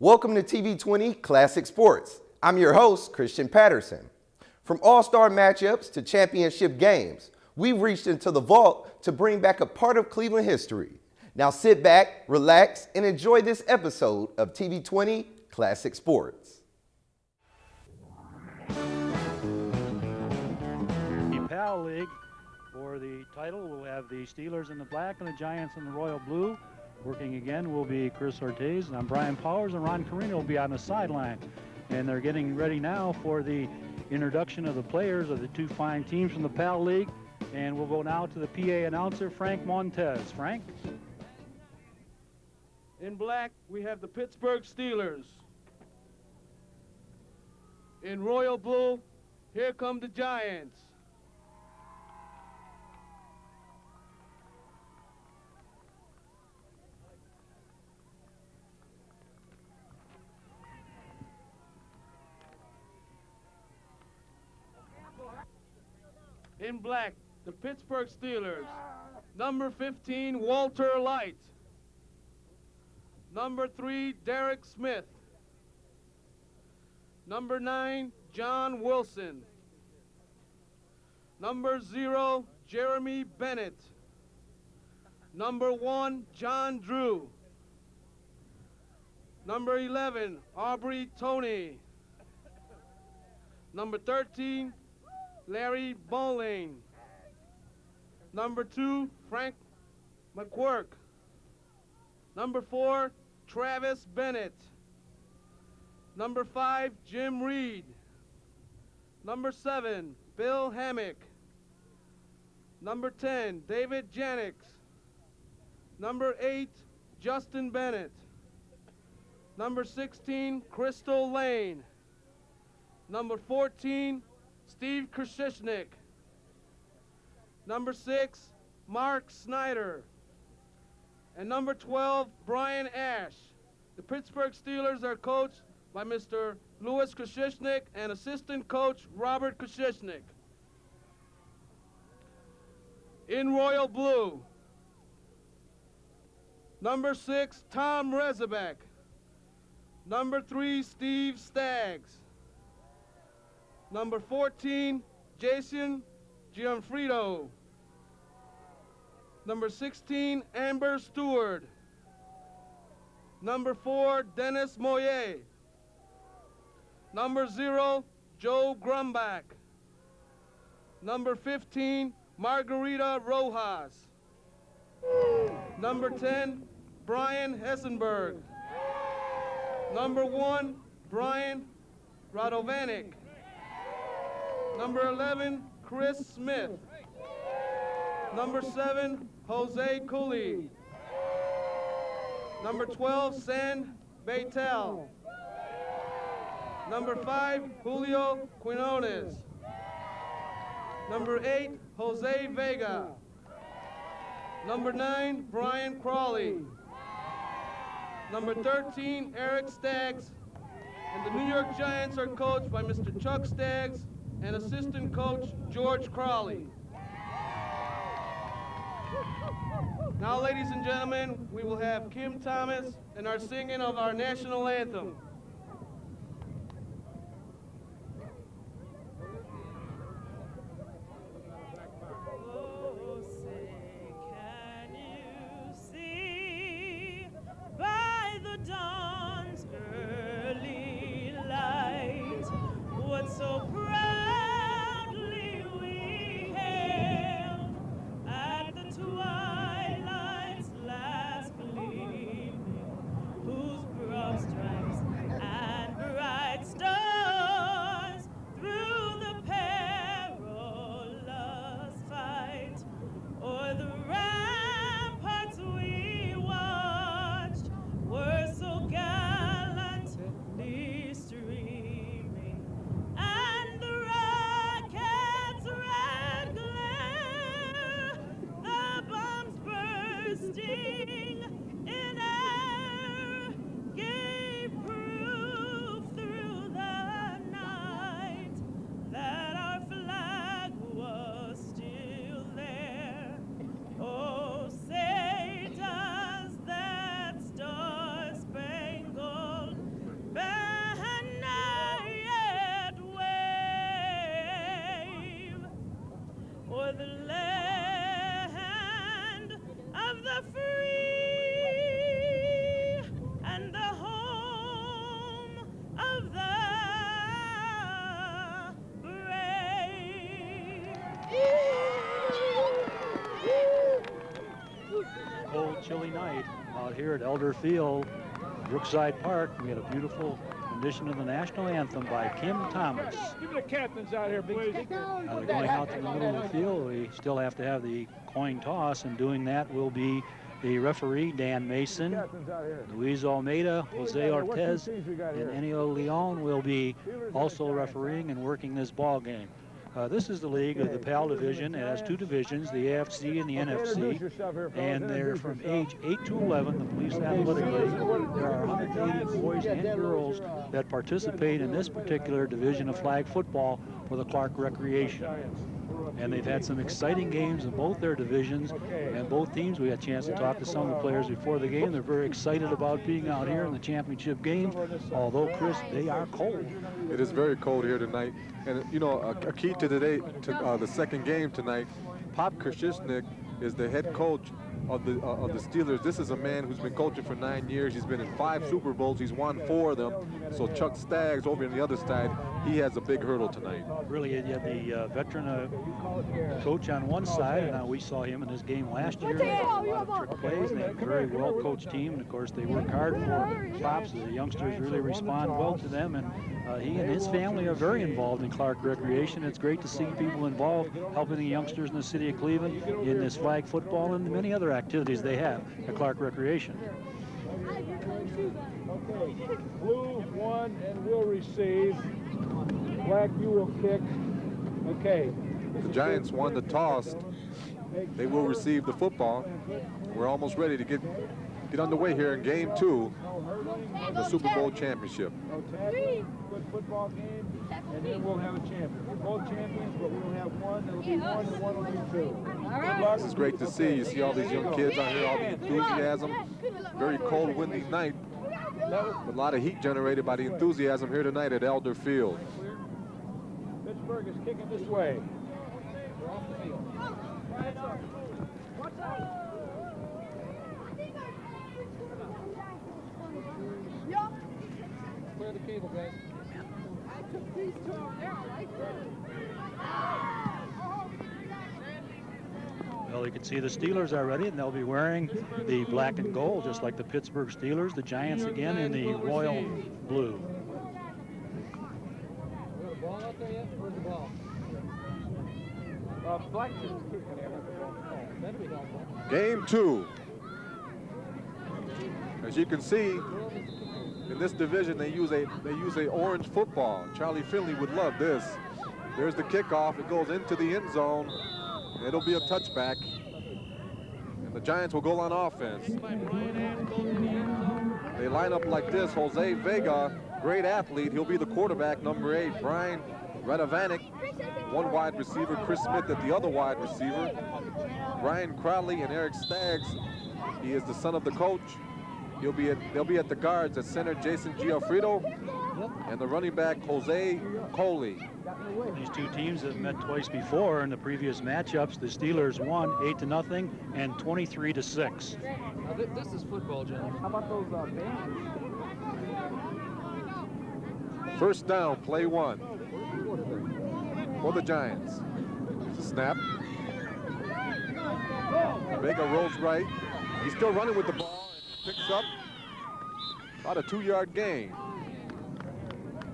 Welcome to TV20 Classic Sports. I'm your host, Christian Patterson. From all-star matchups to championship games, we've reached into the vault to bring back a part of Cleveland history. Now sit back, relax, and enjoy this episode of TV20 Classic Sports. The P.A.L League for the title will have the Steelers in the black and the Giants in the royal blue. Working again will be Chris Ortiz, and I'm Brian Powers, and Ron Carino will be on the sideline. And they're getting ready now for the introduction of the players of the two fine teams from the P.A.L League. And we'll go now to the PA announcer, Frank Montez. Frank? In black, we have the Pittsburgh Steelers. In royal blue, here come the Giants. In black, the Pittsburgh Steelers. Number 15, Walter Light. Number 3, Derek Smith. Number 9, John Wilson. Number 0, Jeremy Bennett. Number 1, John Drew. Number 11, Aubrey Toney. Number 13, Larry Bowling. Number 2, Frank McQuirk. Number 4, Travis Bennett. Number 5, Jim Reed. Number 7, Bill Hammock. Number 10, David Janix. Number 8, Justin Bennett. Number 16, Crystal Lane. Number 14, Steve Krzyznik. Number 6, Mark Snyder. And number 12, Brian Ash. The Pittsburgh Steelers are coached by Mr. Louis Krzyznik and assistant coach Robert Krzyznik. In royal blue, number 6, Tom Rezabek. Number 3, Steve Staggs. Number 14, Jason Gianfrido. Number 16, Amber Stewart. Number 4, Dennis Moyer. Number 0, Joe Grumbach. Number 15, Margarita Rojas. Number 10, Brian Hessenberg. Number 1, Brian Radovanik. Number 11, Chris Smith. Number 7, Jose Cooley. Number 12, San P.A.L. Number 5, Julio Quinones. Number 8, Jose Vega. Number 9, Brian Crawley. Number 13, Eric Staggs. And the New York Giants are coached by Mr. Chuck Staggs and assistant coach George Crawley. Now, ladies and gentlemen, we will have Kim Thomas and our singing of our national anthem. Oh, say, can you see by the dawn's early light what so proudly we hailed at the twilight's last gleaming, whose broad stripes here at Elder Field, Brookside Park. We had a beautiful rendition of the national anthem by Kim Thomas. Give me the captains out here, please. They're going out to the middle of the field. We still have to have the coin toss, and doing that will be the referee, Dan Mason, Luis Almeida, Jose Ortez, and Ennio Leon will be also refereeing and working this ball game. This is the league of the P.A.L division. It has two divisions, the AFC and the NFC, and they're from age 8 to 11, the Police Athletic League. There are 180 boys and girls that participate in this particular division of flag football for the Clark Recreation. And they've had some exciting games in both their divisions, and both teams. We had a chance to talk to some of the players before the game. They're very excited about being out here in the championship game, although, Chris, they are cold. It is very cold here tonight. And, you know, a key to today, to the second game tonight, Pop Krzyznik is the head coach of the Steelers. This is a man who's been coaching for 9 years. He's been in 5 Super Bowls. He's won 4 of them. So Chuck Staggs over on the other side, he has a big hurdle tonight. Really, you had the veteran coach on one side, and we saw him in this game last year. They had a lot of trick plays, and they have a very well-coached team. And, of course, they work hard for Pops. The youngsters really respond well to them, and he and his family are very involved in Clark Recreation. It's great to see people involved helping the youngsters in the city of Cleveland in this flag football and many other activities they have at Clark Recreation. Okay, blue one and will receive. Black, you will kick. Okay. The Giants won the toss. They will receive the football. We're almost ready to get underway here in game 2 of the Super Bowl championship. Good football game, and then we'll have a champion. We're both champions, but we'll have one. It'll be one, and one will be 2. Good luck. This is great to see. You see all these young kids out here, all the enthusiasm. Very cold, windy night. A lot of heat generated by the enthusiasm here tonight at Elder Field. Pittsburgh is kicking this way. Clear the cable, guys. I took these 2 over there. I like Well, you can see the Steelers are ready, and they'll be wearing the black and gold, just like the Pittsburgh Steelers. The Giants again in the royal blue. The ball out there yet? Where's the ball? Black is kicking there. That'll be helpful. Game 2. As you can see, in this division, they use a orange football. Charlie Finley would love this. There's the kickoff. It goes into the end zone. It'll be a touchback. And the Giants will go on offense. They line up like this. Jose Vega, great athlete. He'll be the quarterback, number 8. Brian Radovanek, one wide receiver. Chris Smith at the other wide receiver. Brian Crowley and Eric Staggs. He is the son of the coach. They'll be at the guards at center, Jason Giaffrido, and the running back, Jose Coley. These two teams have met twice before in the previous matchups. The Steelers won 8-0 and 23-6. Now, this is football, gentlemen. How about those bands? First down, play 1 for the Giants. It's a snap. Vega rolls right. He's still running with the ball. Picks up about a 2-yard gain.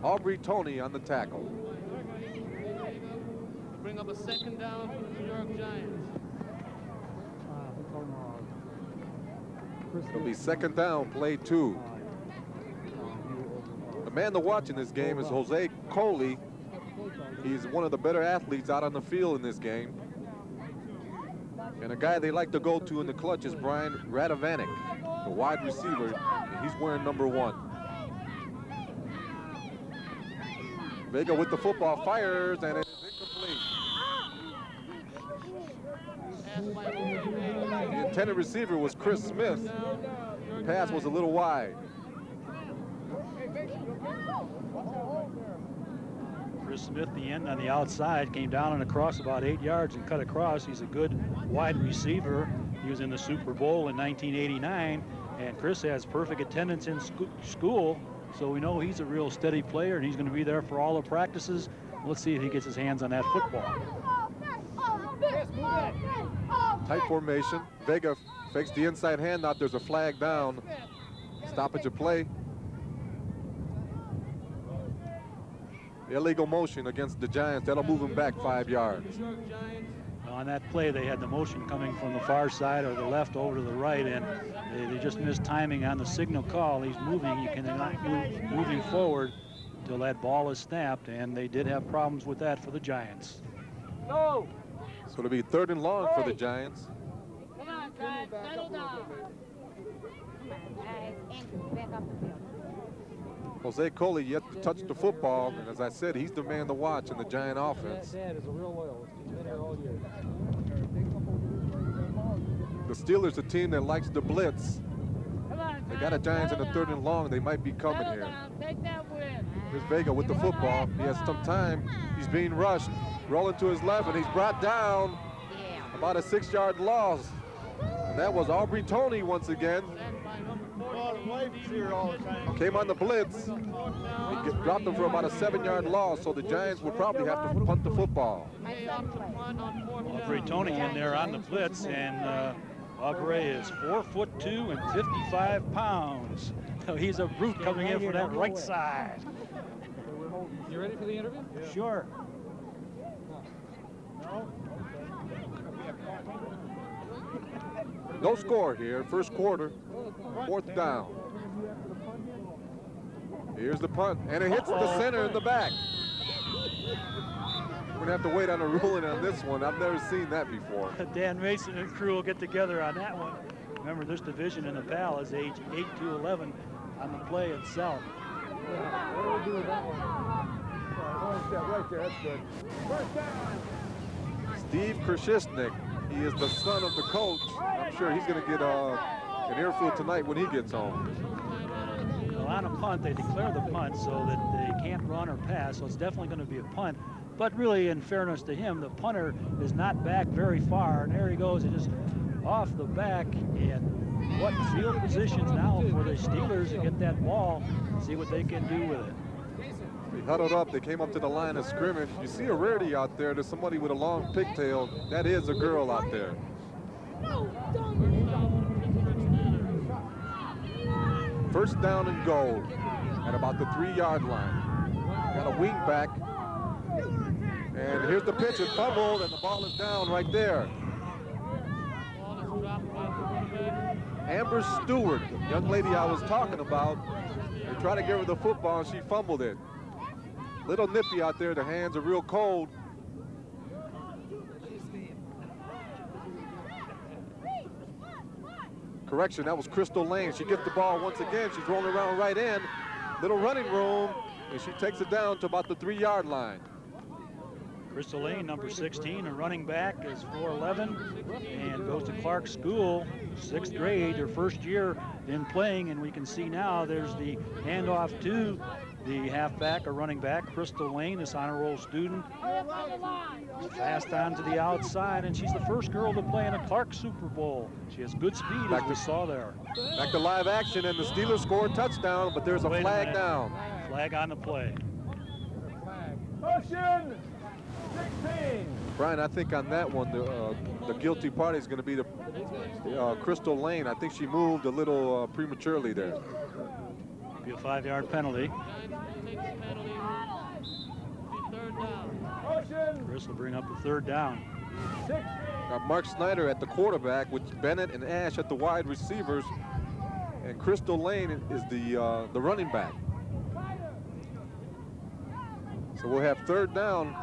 Aubrey Toney on the tackle. Bring up a second down for the New York Giants. It'll be second down, play 2. The man to watch in this game is Jose Coley. He's one of the better athletes out on the field in this game. And a guy they like to go to in the clutch is Brian Radovanek, the wide receiver, and he's wearing number 1. Vega with the football, fires, and it is incomplete. The intended receiver was Chris Smith. The pass was a little wide. Chris Smith, the end on the outside, came down and across about 8 yards and cut across. He's a good wide receiver. He was in the Super Bowl in 1989, and Chris has perfect attendance in school, so we know he's a real steady player, and he's going to be there for all the practices. Let's see if he gets his hands on that football. Tight formation. Vega fakes the inside handout. There's a flag down. Stoppage of play. Illegal motion against the Giants. That'll move him back 5 yards. On that play, they had the motion coming from the far side or the left over to the right, and they just missed timing on the signal call. He's moving. You cannot move moving forward until that ball is snapped, and they did have problems with that for the Giants. No. So it'll be 3rd and long for the Giants. Come on, guys, settle down. Jose Coley yet to touch the football, and as I said, he's the man to watch in the Giant offense. Dad is a real loyal. He's been here all year. The Steelers, a team that likes to blitz. They got a Giants in the 3rd and long. They might be coming here. Take that win. Here's Vega with the football. He has some time. He's being rushed. Rolling to his left, and he's brought down. About a 6-yard loss. And that was Aubrey Toney once again. Came on the blitz. He dropped him for about a 7-yard loss, so the Giants will probably have to punt the football. Aubrey Toney in there on the blitz, and Aubrey is 4'2" and 55 pounds. So he's a brute coming in from that right side. You ready for the interview? Yeah. Sure. No score here, first quarter, 4th down. Here's the punt, and it hits the center in the back. We're gonna have to wait on a ruling on this one. I've never seen that before. Dan Mason and crew will get together on that one. Remember, this division in the P.A.L is age 8 to 11 on the play itself. Yeah, what do we do with that one? One step right there, that's good. First down. Steve Krashisnik, he is the son of the coach. I'm sure he's gonna get an earful tonight when he gets home. Well, on a punt, they declare the punt so that they can't run or pass, so it's definitely going to be a punt. But really, in fairness to him, the punter is not back very far, and there he goes, and just off the back. And what field positions now for the Steelers to get that ball, see what they can do with it. They huddled up, they came up to the line of scrimmage. You see a rarity out there. There's somebody with a long pigtail. That is a girl out there. First down and goal at about the 3-yard line. Got a wing back. And here's the pitch. It's fumbled, and the ball is down right there. Amber Stewart, the young lady I was talking about, they tried to give her the football, and she fumbled it. Little nippy out there. The hands are real cold. Correction, that was Crystal Lane. She gets the ball once again. She's rolling around right in. Little running room, and she takes it down to about the 3-yard line. Crystal Lane, number 16, a running back, is 4'11", and goes to Clark School, 6th grade, her first year in playing, and we can see now there's the handoff to the halfback or running back, Crystal Lane, this honor roll student. Fast on to the outside, and she's the first girl to play in a Clark Super Bowl. She has good speed, as we saw there. Back to live action, and the Steelers score a touchdown, but there's a flag down. Flag on the play. Motion 16. Brian, I think on that one, the guilty party is going to be the Crystal Lane. I think she moved a little prematurely there. Be a 5-yard penalty. Chris will bring up the 3rd down. Got Mark Snyder at the quarterback with Bennett and Ash at the wide receivers, and Crystal Lane is the running back. So we'll have 3rd down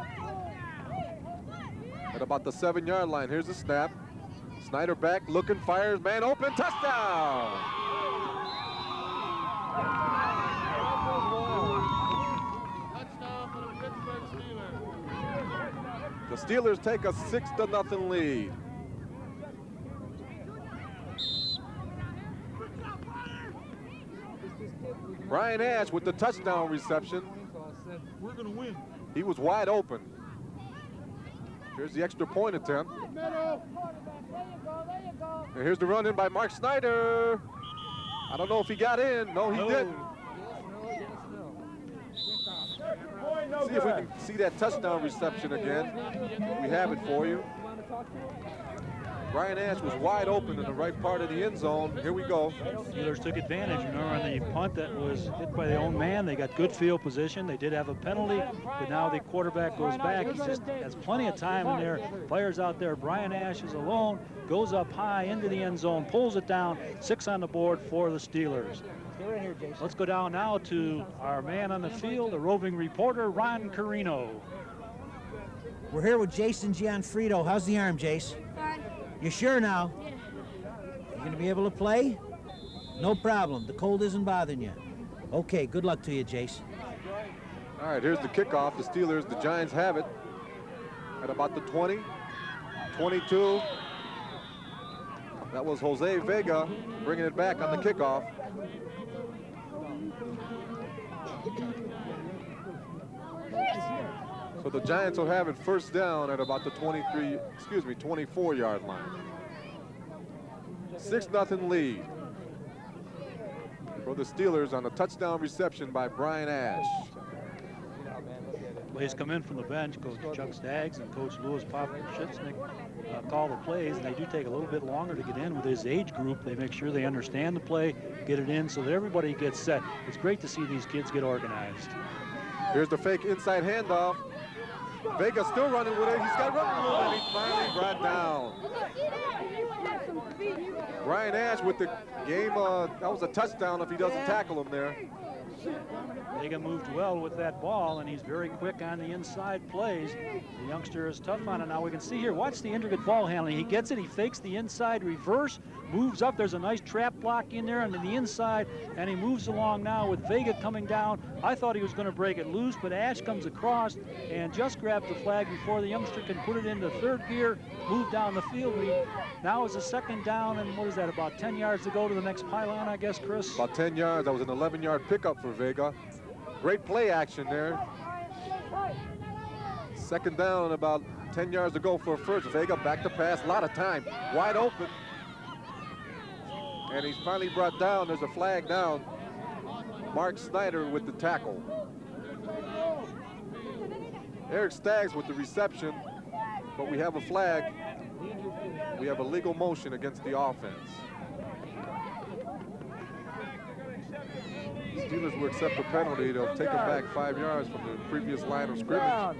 at about the 7-yard line. Here's the snap. Snyder back, looking, fires, man open, touchdown! The Steelers take a 6-0 lead. Brian Ash with the touchdown reception. We're going to win. He was wide open. Here's the extra point attempt. And here's the run in by Mark Snyder. I don't know if he got in. No, he didn't. See if we can see that touchdown reception again. We have it for you. Brian Ash was wide open in the right part of the end zone. Here we go. Steelers took advantage. Remember on the punt that was hit by the own man, they got good field position. They did have a penalty, but now the quarterback goes back. He just has plenty of time in there. Players out there. Brian Ash is alone, goes up high into the end zone, pulls it down. 6 on the board for the Steelers. Let's go down now to our man on the field, the roving reporter, Ron Carino. We're here with Jason Gianfrido. How's the arm, Jace? Fine. You sure now? Yeah. You gonna be able to play? No problem. The cold isn't bothering you. Okay, good luck to you, Jace. All right, here's the kickoff. The Steelers, the Giants have it at about the 20, 22. That was Jose Vega bringing it back on the kickoff. So the Giants will have it first down at about the 24-yard line. 6-0 lead for the Steelers on a touchdown reception by Brian Ash. Plays come in from the bench. Coach Chuck Staggs and Coach Louis Popchitsnik call the plays, and they do take a little bit longer to get in with his age group. They make sure they understand the play, get it in so that everybody gets set. It's great to see these kids get organized. Here's the fake inside handoff. Vega still running with it. He's got running room, and he's finally brought down. Brian Ash with the game. That was a touchdown if he doesn't tackle him there. Vega moved well with that ball, and he's very quick on the inside plays. The youngster is tough on it. Now we can see here, watch the intricate ball handling. He gets it, he fakes the inside reverse, moves up. There's a nice trap block in there and the inside, and he moves along now with Vega coming down. I thought he was going to break it loose, but Ash comes across and just grabs the flag before the youngster can put it into third gear, move down the field. Now is a second down, and what is that, about 10 yards to go to the next pylon, I guess, Chris? About 10 yards. That was an 11-yard pickup for Vega. Great play action there. Second down, about 10 yards to go for first. Vega back to pass, a lot of time, wide open. And he's finally brought down. There's a flag down. Mark Snyder with the tackle. Eric Staggs with the reception, but we have a flag. We have a legal motion against the offense. Steelers will accept the penalty. They'll take them back 5 yards from the previous line of scrimmage.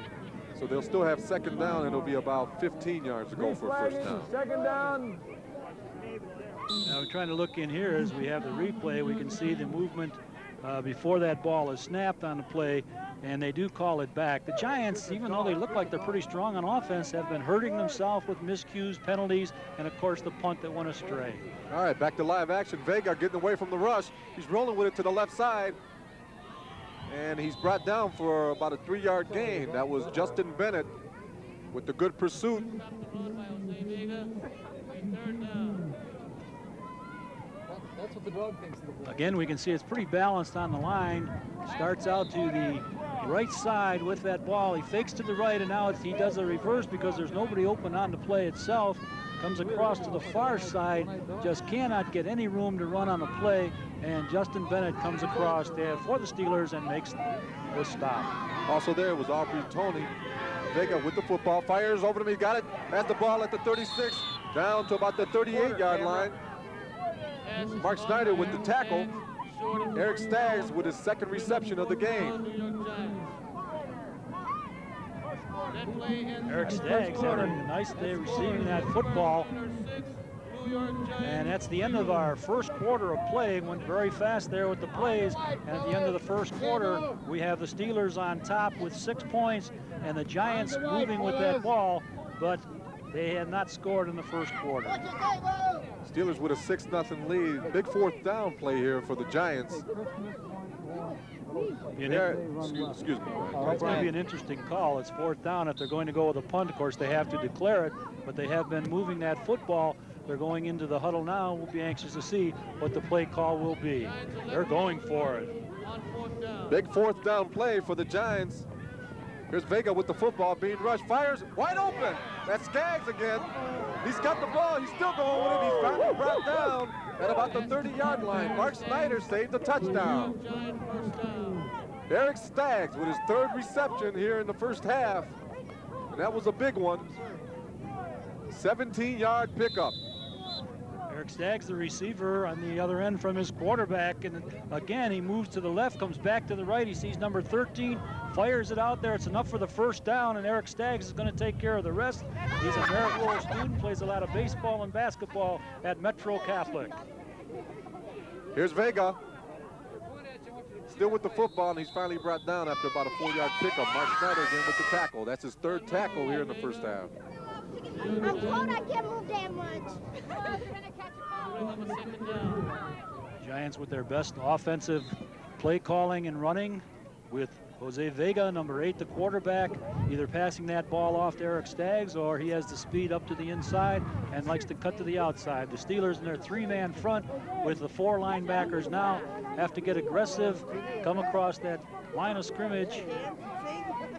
So they'll still have second down, and it'll be about 15 yards to go for first down. Second down. Now we're trying to look in here as we have the replay. We can see the movement before that ball is snapped on the play, and they do call it back. The Giants, even though they look like they're pretty strong on offense, have been hurting themselves with miscues, penalties, and of course the punt that went astray. All right, back to live action. Vega getting away from the rush. He's rolling with it to the left side, and he's brought down for about a 3-yard gain. That was Justin Bennett with the good pursuit. That's what the dog thinks of the ball. Again, we can see it's pretty balanced on the line. Starts out to the right side with that ball. He fakes to the right, and now he does a reverse because there's nobody open on the play itself. Comes across to the far side, just cannot get any room to run on the play, and Justin Bennett comes across there for the Steelers and makes the stop. Also there was Aubrey Tony. Vega with the football, fires over to me, got it. Has the ball at the 36, down to about the 38-yard line. Mark Snyder with the tackle. Eric Staggs with his second reception of the game. Eric Staggs had a nice day receiving that football. And that's the end of our first quarter of play. Went very fast there with the plays. And at the end of the first quarter, we have the Steelers on top with 6 points and the Giants moving with that ball, but they had not scored in the first quarter. Steelers with a 6-0 lead. Big fourth down play here for the Giants. Excuse me. It's going to be an interesting call. It's fourth down. If they're going to go with a punt, of course, they have to declare it, but they have been moving that football. They're going into the huddle now. We'll be anxious to see what the play call will be. They're going for it. Big fourth down play for the Giants. Here's Vega with the football being rushed. Fires wide open. That's Skaggs again. He's got the ball. He's still going with it. He's finally brought down at about the 30-yard line. Mark Snyder saved the touchdown. Eric Staggs with his third reception here in the first half. And that was a big one. 17-yard pickup. Eric Staggs, the receiver, on the other end from his quarterback. And again, he moves to the left, comes back to the right. He sees number 13, fires it out there. It's enough for the first down, and Eric Staggs is going to take care of the rest. He's a merit roll student, plays a lot of baseball and basketball at Metro Catholic. Here's Vega. Still with the football, and he's finally brought down after about a 4-yard pickup. Mark Snyder again with the tackle. That's his 3rd tackle here in the first half. I'm told I can't move that much. Giants with their best offensive play calling and running, with Jose Vega, number 8, the quarterback, either passing that ball off to Eric Staggs, or he has the speed up to the inside and likes to cut to the outside. The Steelers in their 3-man front with the 4 linebackers now have to get aggressive, come across that line of scrimmage.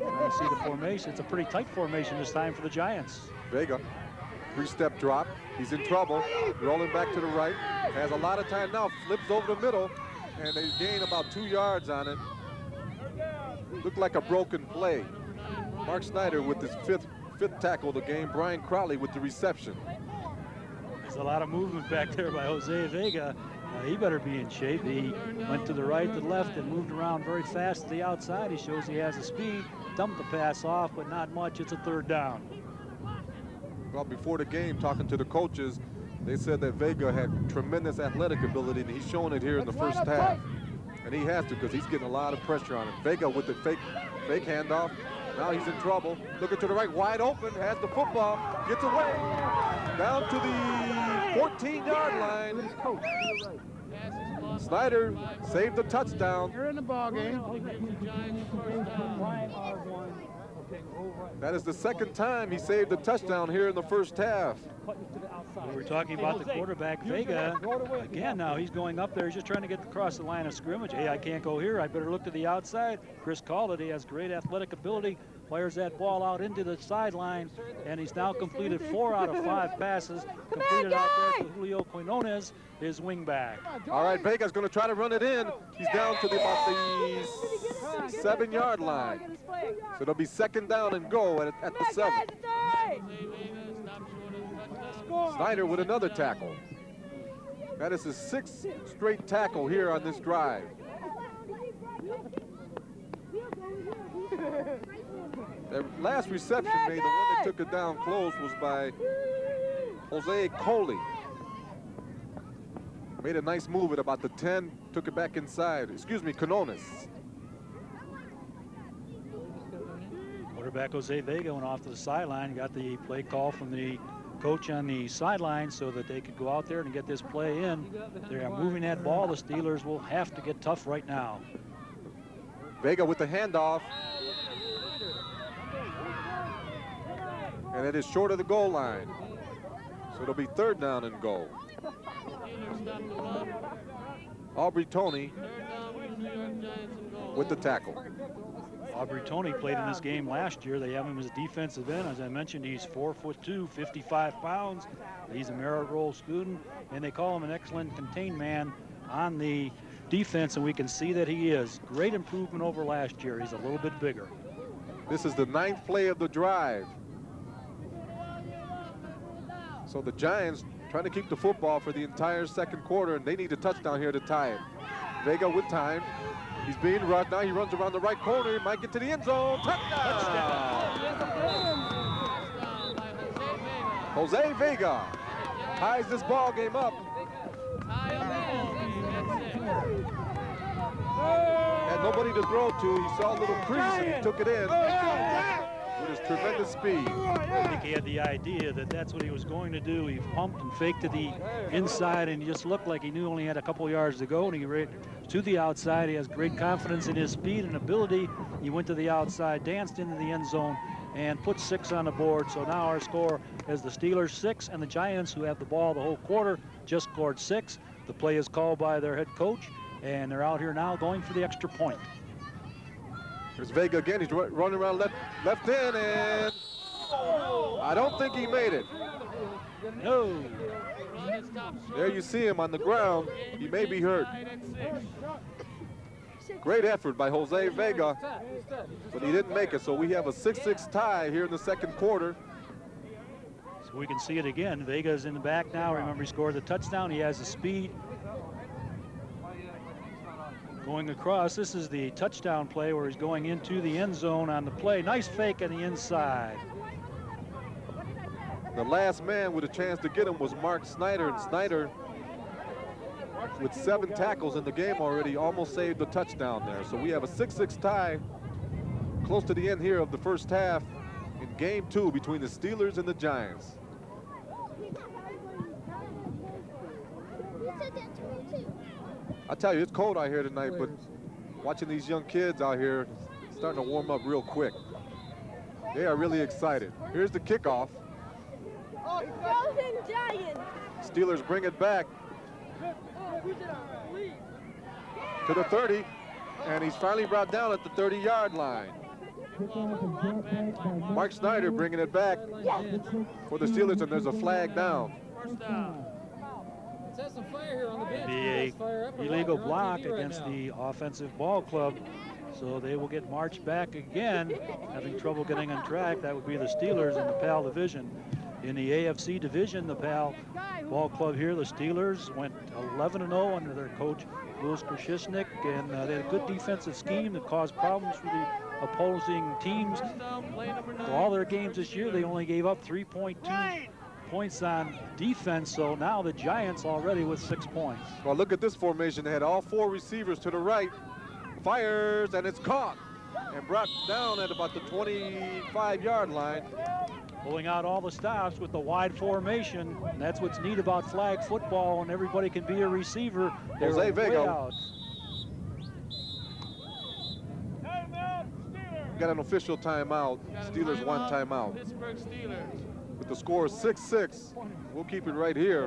You see the formation. It's a pretty tight formation this time for the Giants. Vega, 3-step drop. He's in trouble. Rolling back to the right. Has a lot of time now. Flips over the middle, and they gain about 2 yards on it. Looked like a broken play. Mark Snyder with his fifth tackle of the game. Brian Crowley with the reception. There's a lot of movement back there by Jose Vega. He better be in shape. He went to the right, to the left, and moved around very fast to the outside. He shows he has the speed. Dumped the pass off, but not much. It's a 3rd down. Well, before the game, talking to the coaches, they said that Vega had tremendous athletic ability, and he's showing it here in the first half. And he has to, because he's getting a lot of pressure on him. Vega with the fake handoff. Now he's in trouble. Looking to the right, wide open, has the football, gets away. Down to the 14-yard line. Snyder saved the touchdown. You're in the ball game. That is the 2nd time he saved a touchdown here in the first half. We were talking about the quarterback, Vega. Again, now he's going up there. He's just trying to get across the line of scrimmage. Hey, I can't go here. I better look to the outside. Chris called it. He has great athletic ability. Fires that ball out into the sideline, and he's now completed 4 out of 5 passes. Completed out there to Julio Quinones, his wingback. All right, Vega's going to try to run it in. He's down to about the 7-yard line. So it'll be 2nd down and go at the 7. Snyder with another tackle. That is his 6th straight tackle here on this drive. The last reception made, the one that took it down close, was by Jose Coley. Made a nice move at about the 10, took it back inside. Excuse me, Quinones. Quarterback Jose Vega went off to the sideline, got the play call from the coach on the sideline so that they could go out there and get this play in. They are moving that ball. The Steelers will have to get tough right now. Vega with the handoff. And it is short of the goal line. So it'll be 3rd down and goal. Aubrey Toney with the tackle. Aubrey Toney played in this game last year. They have him as a defensive end. As I mentioned, he's 4'2", 55 pounds. He's a merit roll student, and they call him an excellent contained man on the defense, and we can see that he is. Great improvement over last year. He's a little bit bigger. This is the 9th play of the drive. So the Giants trying to keep the football for the entire 2nd quarter, and they need a touchdown here to tie it. Vega with time. He's being rushed. Now he runs around the right corner. He might get to the end zone. Touchdown! Jose Vega ties this ball game up. Had nobody to throw to. He saw a little crease and he took it in with his tremendous speed. I think he had the idea that that's what he was going to do. He pumped and faked to the inside, and he just looked like he knew only had a couple yards to go, and he ran to the outside. He has great confidence in his speed and ability. He went to the outside, danced into the end zone, and put 6 on the board. So now our score is the Steelers 6, and the Giants, who have the ball the whole quarter, just scored 6. The play is called by their head coach, and they're out here now going for the extra point. There's Vega again. He's running around left in, and I don't think he made it. No. There you see him on the ground. He may be hurt. Great effort by Jose Vega, but he didn't make it. So we have a 6-6 tie here in the 2nd quarter. We can see it again. Vega's in the back now. Remember, he scored the touchdown. He has the speed. Going across, this is the touchdown play where he's going into the end zone on the play. Nice fake on the inside. The last man with a chance to get him was Mark Snyder, and Snyder, with 7 tackles in the game already, almost saved the touchdown there. So we have a 6-6 tie close to the end here of the first half in game 2 between the Steelers and the Giants. I tell you, it's cold out here tonight, but watching these young kids out here starting to warm up real quick. They are really excited. Here's the kickoff. Frozen Giants. Steelers bring it back to the 30, and he's finally brought down at the 30-yard line. Mark Snyder bringing it back for the Steelers, and there's a flag down. First down. Be a illegal block against the offensive ball club, so they will get marched back again, having trouble getting on track. That would be the Steelers in the P.A.L division. In the AFC division, the P.A.L ball club here, the Steelers went 11-0 under their coach Louis Krzyznik, and they had a good defensive scheme that caused problems for the opposing teams. For all their games this year, they only gave up 3.2 points on defense, so now the Giants already with 6 points. Well, look at this formation. They had all 4 receivers to the right. Fires, and it's caught and brought down at about the 25-yard line. Pulling out all the stops with the wide formation, and that's what's neat about flag football, and everybody can be a receiver. They're Jose way Vega. out. Got an official timeout. Steelers one timeout. Pittsburgh Steelers. With the score 6-6, we'll keep it right here.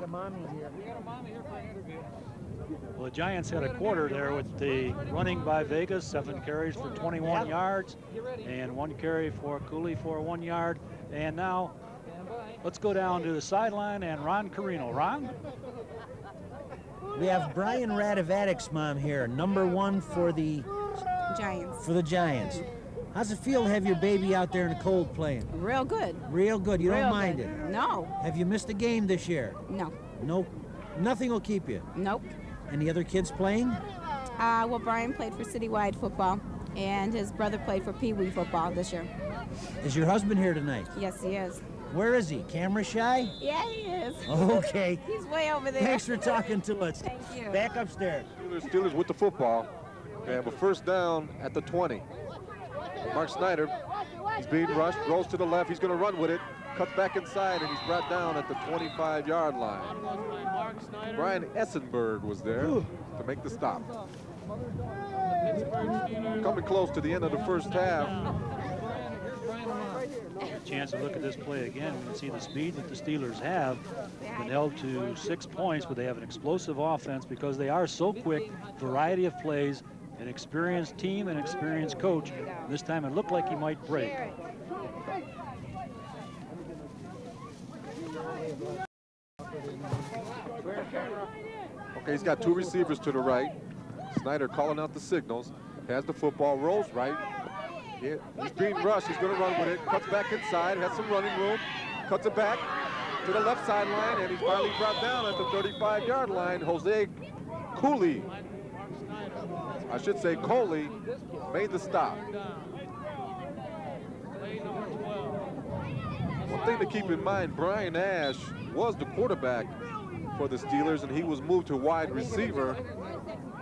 Well, the Giants had a quarter there with the running by Vegas, 7 carries for 21 yards, and 1 carry for Cooley for 1 yard. And now let's go down to the sideline and Ron Carino. Ron? We have Brian Radovadic's mom here, number 1 for the Giants. How's it feel to have your baby out there in the cold playing? Real good. Real good. You don't Real mind good. it? No. Have you missed a game this year? No. Nope. Nothing will keep you. Nope. Any other kids playing? Well, Brian played for citywide football, and his brother played for Pee Wee football this year. Is your husband here tonight? Yes, he is. Where is he? Camera shy? Yeah, he is. Okay. He's way over there. Thanks for talking to us. Thank you. Back upstairs. Steelers with the football. They have a first down at the 20. Mark Snyder, he's being rushed, rolls to the left. He's going to run with it. Cuts back inside, and he's brought down at the 25-yard line. Brian Essenberg was there to make the stop. Coming close to the end of the first half. A chance to look at this play again. We can see the speed that the Steelers have. Been held to 6 points, but they have an explosive offense because they are so quick. Variety of plays, an experienced team, and experienced coach. This time it looked like he might break. Okay, he's got 2 receivers to the right. Snyder calling out the signals. Has the football, rolls right. Yeah, he's being rushed. He's going to run with it. Cuts back inside. Has some running room. Cuts it back to the left sideline, and he's finally brought down at the 35-yard line. Jose Cooley, I should say Coley, made the stop. One thing to keep in mind, Brian Ash was the quarterback for the Steelers, and he was moved to wide receiver.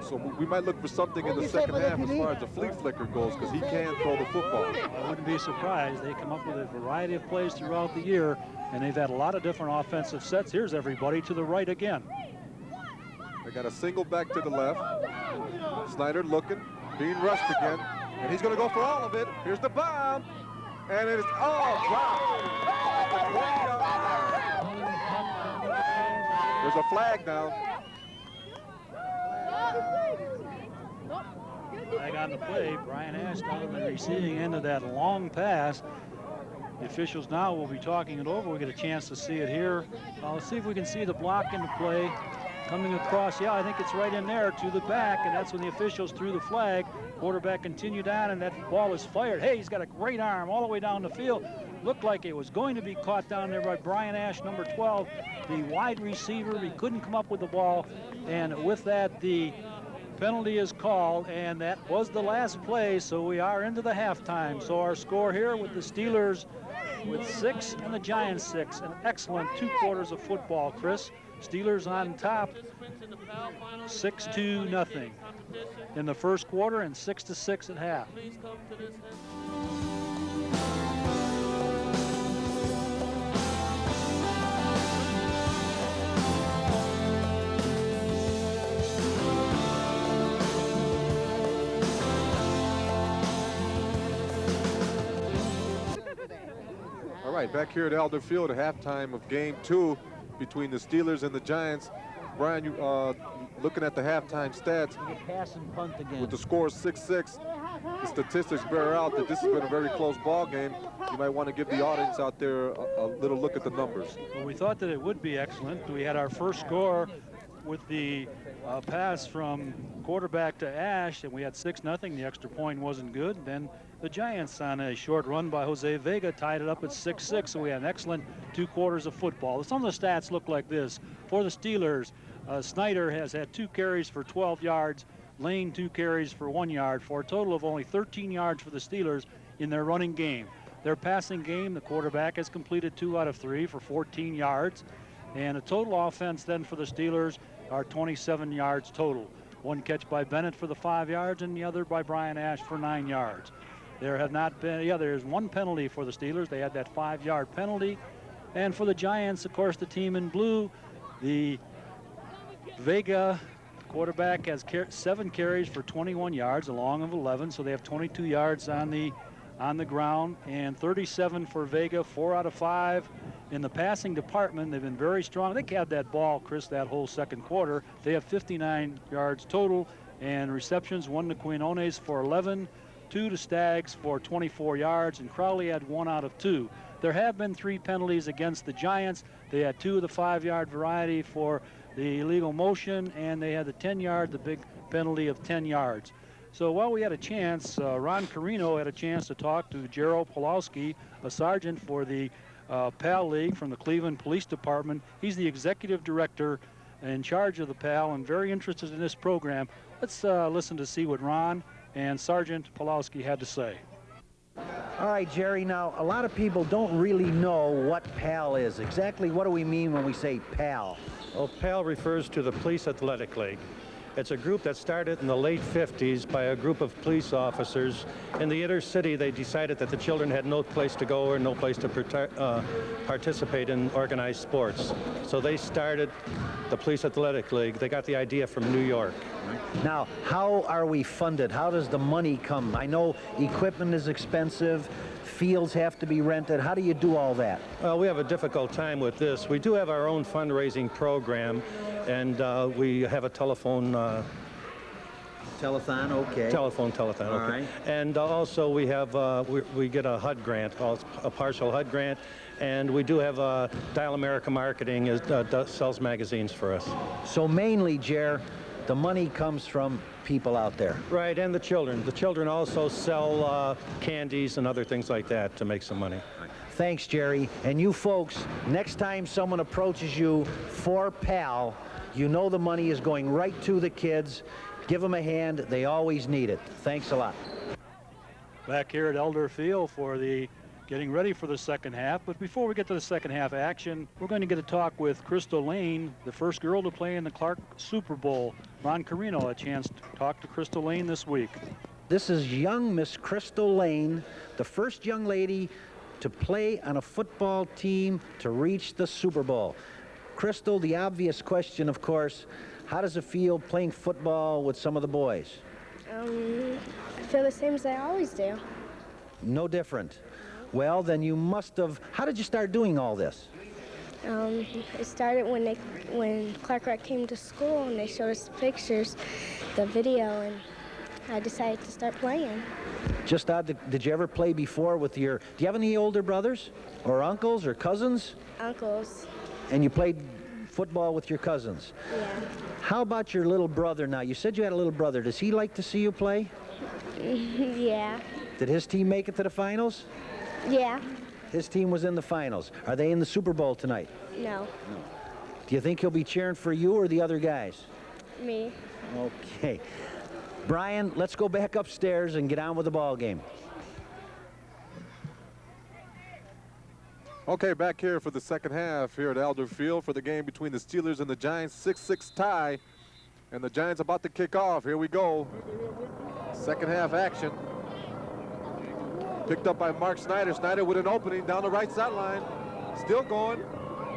So we might look for something in the second half as far as the flea flicker goes, because he can throw the football. I wouldn't be surprised. They come up with a variety of plays throughout the year, and they've had a lot of different offensive sets. Here's everybody to the right again. They got a single back to the left. Snyder looking, being rushed again, and he's going to go for all of it. Here's the bomb, and it is all dropped. There's a flag now. Flag on the play. Brian Ash down on the receiving end of that long pass. The officials now will be talking it over. We get a chance to see it here. Let's see if we can see the block in the play. Coming across, yeah, I think it's right in there to the back, and that's when the officials threw the flag. Quarterback continued on, and that ball is fired. Hey, he's got a great arm all the way down the field. Looked like it was going to be caught down there by Brian Ash, number 12, the wide receiver. He couldn't come up with the ball, and with that, the penalty is called, and that was the last play, so we are into the halftime. So our score here with the Steelers with 6 and the Giants 6. An excellent 2 quarters of football, Chris. Steelers on top, 6-0 in the first quarter and 6-6 at half. All right, back here at Elder Field, at halftime of game 2 between the Steelers and the Giants. Brian, you looking at the halftime stats, Pass and punt again. with the score 6-6, the statistics bear out that this has been a very close ball game. You might want to give the audience out there a little look at the numbers. Well, we thought that it would be excellent. We had our first score with the pass from quarterback to Ash, and we had 6-0. The extra point wasn't good. Then the Giants, on a short run by Jose Vega, tied it up at 6-6. So we had an excellent 2 quarters of football. Some of the stats look like this. For the Steelers, Snyder has had 2 carries for 12 yards. Lane 2 carries for 1 yard, for a total of only 13 yards for the Steelers in their running game. Their passing game, the quarterback has completed 2 out of 3 for 14 yards. And a total offense then for the Steelers are 27 yards total. 1 catch by Bennett for the 5 yards and the other by Brian Ash for 9 yards. There have not been, there's 1 penalty for the Steelers. They had that 5-yard penalty. And for the Giants, of course, the team in blue, the Vega quarterback has 7 carries for 21 yards, a long of 11, so they have 22 yards on the ground, and 37 for Vega, 4 out of 5. In the passing department, they've been very strong. They had that ball, Chris, that whole second quarter. They have 59 yards total, and receptions, 1 to Quinones for 11, 2 to Staggs for 24 yards, and Crowley had 1 out of 2. There have been 3 penalties against the Giants. They had 2 of the 5-yard variety for the illegal motion, and they had the 10-yard, the big penalty of 10 yards. So while we had a chance, Ron Carino had a chance to talk to Gerald Pulowski, a sergeant for the P.A.L League from the Cleveland Police Department. He's the executive director in charge of the P.A.L and very interested in this program. Let's listen to see what Ron and Sergeant Pulowski had to say. All right, Jerry, now a lot of people don't really know what P.A.L is. Exactly what do we mean when we say P.A.L? Well, P.A.L refers to the Police Athletic League. It's a group that started in the late 50s by a group of police officers. In the inner city, they decided that the children had no place to go or no place to participate in organized sports. So they started the Police Athletic League. They got the idea from New York. Now, how are we funded? How does the money come? I know equipment is expensive. Fields have to be rented. How do you do all that? Well, we have a difficult time with this. We do have our own fundraising program, and we have a telephone. Telethon, okay. Telethon, okay. All right. And also we have, we get a HUD grant, a partial HUD grant, and we do have Dial America Marketing sells magazines for us. So mainly, Jer, the money comes from people out there. Right, and the children. The children also sell candies and other things like that to make some money. Thanks, Jerry. And you folks, next time someone approaches you for P.A.L, you know the money is going right to the kids. Give them a hand. They always need it. Thanks a lot. Back here at Elder Field for the getting ready for the second half. But before we get to the second half action, we're going to get a talk with Crystal Lane, the first girl to play in the Clark Super Bowl. Ron Carino, a chance to talk to Crystal Lane this week. This is young Miss Crystal Lane, the first young lady to play on a football team to reach the Super Bowl. Crystal, the obvious question, of course, how does it feel playing football with some of the boys? I feel the same as I always do. No different. Well, then you must have, how did you start doing all this? It started when Clark Rec came to school and they showed us pictures, the video, and I decided to start playing. Just odd, did you ever play before with your, do you have any older brothers or uncles or cousins? Uncles. And you played football with your cousins? Yeah. How about your little brother now? You said you had a little brother. Does he like to see you play? Yeah. Did his team make it to the finals? Yeah. His team was in the finals. Are they in the Super Bowl tonight? No. Do you think he'll be cheering for you or the other guys? Me. Okay. Brian, let's go back upstairs and get on with the ball game. Okay, back here for the second half here at Elder Field for the game between the Steelers and the Giants. 6-6 tie, and the Giants about to kick off. Here we go. Second half action. Picked up by Mark Snyder. Snyder with an opening down the right sideline. Still going,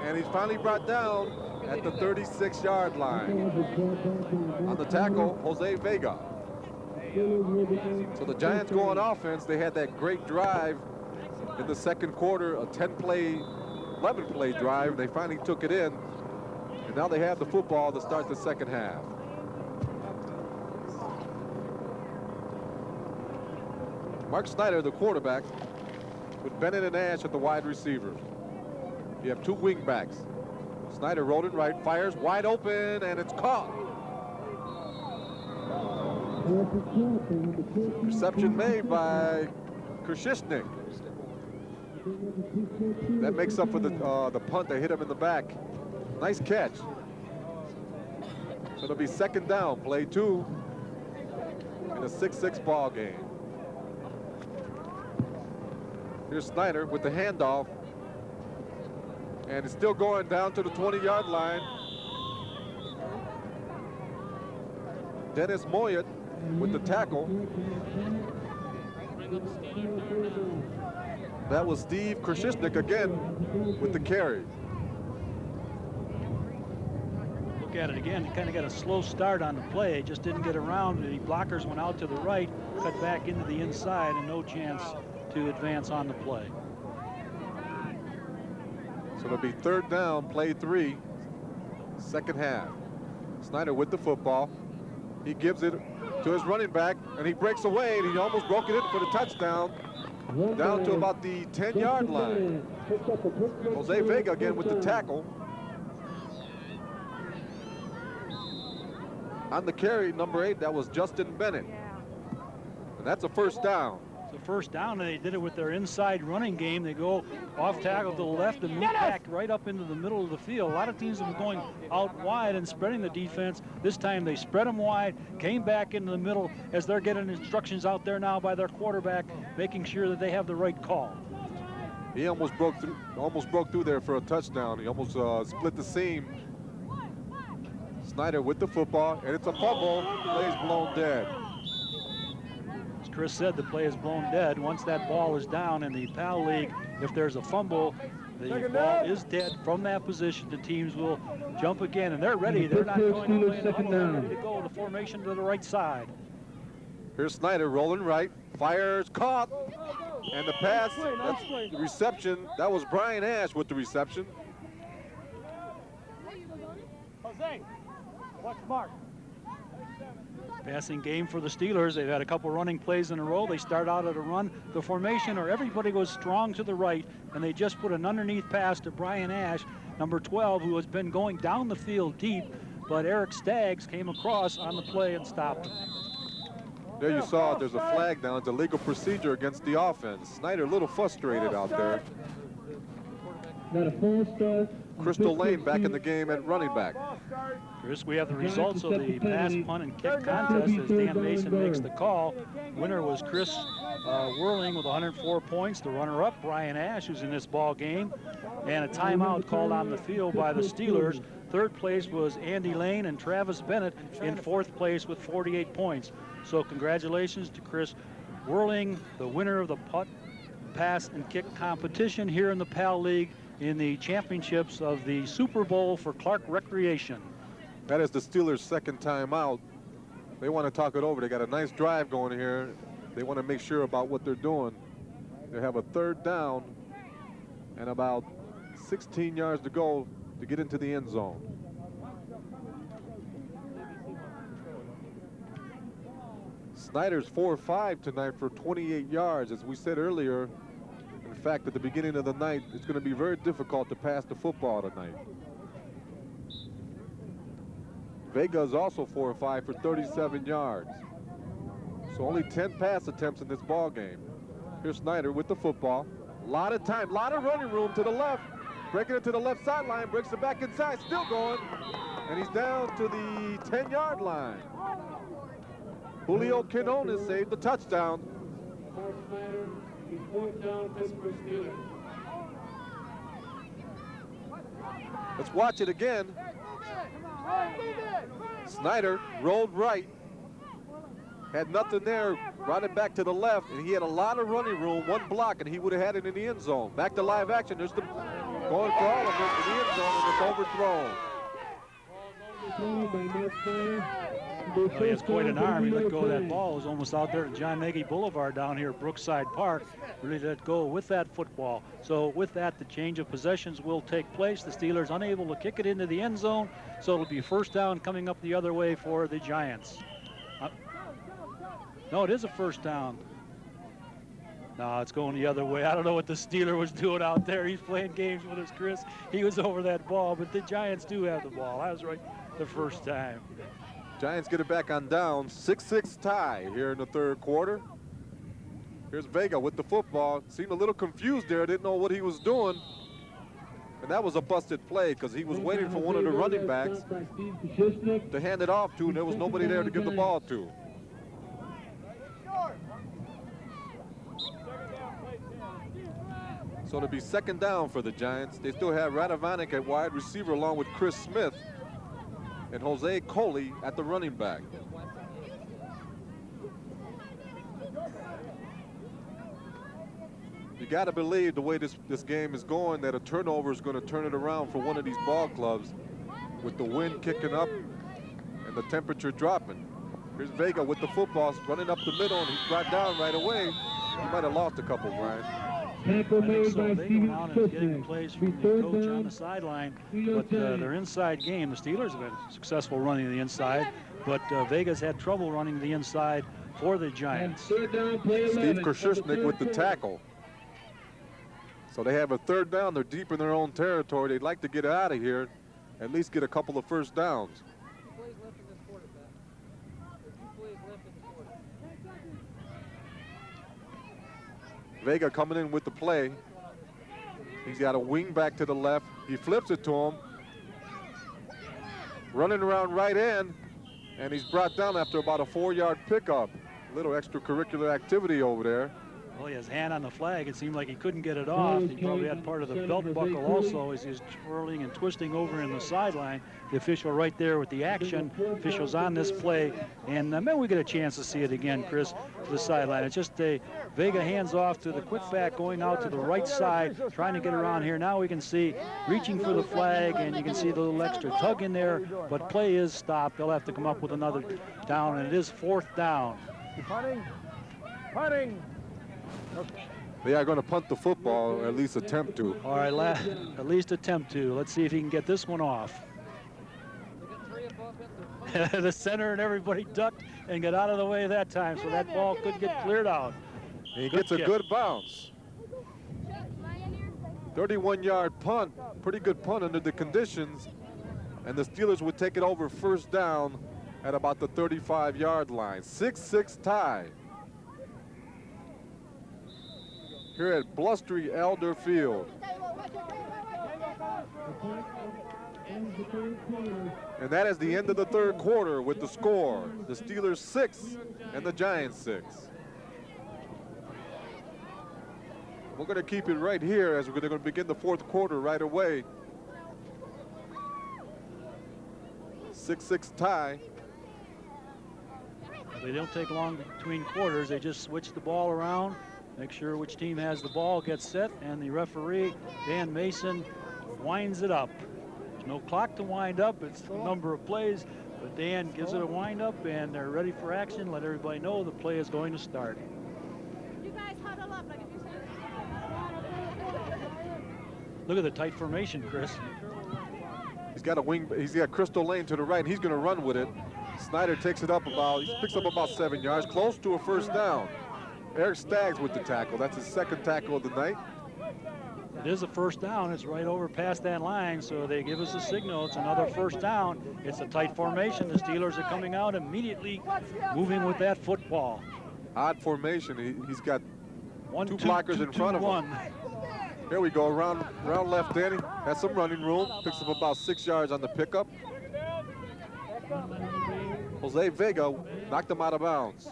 and he's finally brought down at the 36-yard line. On the tackle, Jose Vega. So the Giants go on offense. They had that great drive in the second quarter, a 10-play, 11-play drive. They finally took it in, and now they have the football to start the second half. Mark Snyder, the quarterback, with Bennett and Ash at the wide receiver. You have two wing backs. Snyder rolling right, fires wide open, and it's caught. Reception made by Krzyznik. That makes up for the punt that hit him in the back. Nice catch. So it'll be second down, play 2 in a 6-6 ball game. Here's Snyder with the handoff. And it's still going down to the 20-yard line. Dennis Moyet with the tackle. That was Steve Krzyznik again with the carry. Look at it again. He kind of got a slow start on the play. Just didn't get around. The blockers went out to the right, cut back into the inside, and no chance to advance on the play. So it'll be third down, play 3, second half. Snyder with the football. He gives it to his running back, and he breaks away, and he almost broke it in for the touchdown. Down to about the 10-yard line. Jose Vega again with the tackle. On the carry, number 8, that was Justin Bennett. And that's a first down. It's a first down, and they did it with their inside running game. They go off tackle to the left and move back right up into the middle of the field. A lot of teams have been going out wide and spreading the defense. This time they spread them wide, came back into the middle as they're getting instructions out there now by their quarterback, making sure that they have the right call. He almost broke through there for a touchdown. He almost split the seam. Snyder with the football, and it's a fumble. Play's blown dead. As Chris said, the play is blown dead. Once that ball is down in the P.A.L. League, if there's a fumble, the ball is dead. From that position, the teams will jump again, and they're ready. They're not going to play in the huddle. They're ready to go. The formation to the right side. Here's Snyder rolling right, fires, caught, and the pass, that's the reception. That was Brian Ash with the reception. Jose, watch Mark. Passing game for the Steelers. They've had a couple running plays in a row. They start out at a run. The formation, or everybody goes strong to the right, and they just put an underneath pass to Brian Ash, number 12, who has been going down the field deep, but Eric Staggs came across on the play and stopped him. There you saw there's a flag down. It's a legal procedure against the offense. Snyder a little frustrated out there. Crystal Lane back in the game at running back. Chris, we have the results of the pass, punt, and kick contest as Dan Mason makes the call. Winner was Chris Whirling with 104 points. The runner-up, Brian Ash, who's in this ball game. And a timeout called on the field by the Steelers. Third place was Andy Lane and Travis Bennett in fourth place with 48 points. So congratulations to Chris Whirling, the winner of the punt, pass, and kick competition here in the P.A.L. League in the championships of the Super Bowl for Clark Recreation. That is the Steelers' second time out. They want to talk it over. They got a nice drive going here. They want to make sure about what they're doing. They have a third down and about 16 yards to go to get into the end zone. Snyder's 4-5 tonight for 28 yards. As we said earlier, in fact, at the beginning of the night, it's going to be very difficult to pass the football tonight. Vega is also 4-5 for 37 yards. So only 10 pass attempts in this ball game. Here's Snyder with the football. A lot of time, a lot of running room to the left. Breaking it to the left sideline, breaks it back inside, still going. And he's down to the 10-yard line. Julio Quinones saved the touchdown. Let's watch it again. Snyder rolled right. Had nothing there, brought it back to the left, and he had a lot of running room, one block, and he would have had it in the end zone. Back to live action. There's the going for all of it in the end zone, and it's overthrown. Well, he has quite an arm. He let go of that ball. It was almost out there at John Nagy Boulevard down here at Brookside Park. Really let go with that football. So with that, the change of possessions will take place. The Steelers unable to kick it into the end zone, so it'll be first down coming up the other way for the Giants. No, it is a first down. No, it's going the other way. I don't know what the Steeler was doing out there. He's playing games with us, Chris. He was over that ball, but the Giants do have the ball. I was right the first time. Giants get it back on down. 6-6 tie here in the third quarter. Here's Vega with the football. Seemed a little confused there. Didn't know what he was doing. And that was a busted play because he was waiting for one of the running backs to hand it off to, and there was nobody there to give the ball to. So it'll be second down for the Giants. They still have Radovanek at wide receiver along with Chris Smith and Jose Coley at the running back. You got to believe the way this game is going that a turnover is going to turn it around for one of these ball clubs with the wind kicking up and the temperature dropping. Here's Vega with the football running up the middle, and he's brought down right away. He might have lost a couple, Brian. I think so. They went out and getting plays from the coach on the sideline, but their inside game, the Steelers have been successful running the inside, but Vega's had trouble running the inside for the Giants. Steve Krzyznik with the tackle. So they have a third down. They're deep in their own territory. They'd like to get out of here, at least get a couple of first downs. Vega coming in with the play. He's got a wing back to the left. He flips it to him. Running around right end, and he's brought down after about a 4-yard pickup. A little extracurricular activity over there. Well, he has his hand on the flag. It seemed like he couldn't get it off. He probably had part of the belt buckle also as he's twirling and twisting over in the sideline. The official right there with the action. Officials on this play. And maybe we get a chance to see it again, Chris, to the sideline. It's just a Vega hands off to the quick back going out to the right side, trying to get around here. Now we can see reaching for the flag, and you can see the little extra tug in there, but play is stopped. They'll have to come up with another down, and it is fourth down. Punting. Punting. They are going to punt the football, or at least attempt to. All right, at least attempt to. Let's see if he can get this one off. The center and everybody ducked and got out of the way that time, so that ball could get cleared out. He gets a good bounce. 31-yard punt, pretty good punt under the conditions, and the Steelers would take it over first down at about the 35-yard line. 6-6 tie. Here at Blustery Elder Field. And that is the end of the third quarter with the score. The Steelers 6 and the Giants 6. We're going to keep it right here as we're going to begin the fourth quarter right away. 6-6 tie. They don't take long between quarters. They just switch the ball around, make sure which team has the ball, gets set, and the referee, Dan Mason, winds it up. There's no clock to wind up. It's the number of plays, but Dan gives it a wind up, and they're ready for action. Let everybody know the play is going to start. You guys huddle up like if you said. Look at the tight formation, Chris. He's got a wing. He's got Crystal Lane to the right, and he's going to run with it. Snyder takes it up he picks up about 7 yards, close to a first down. Eric Staggs with the tackle. That's his second tackle of the night. It is a first down. It's right over past that line, so they give us a signal. It's another first down. It's a tight formation. The Steelers are coming out immediately, moving with that football. Odd formation. He's got 1, two 2, blockers 2, in front 2, of him. Here we go, around left in. Has some running room. Picks up about 6 yards on the pickup. Jose Vega knocked him out of bounds.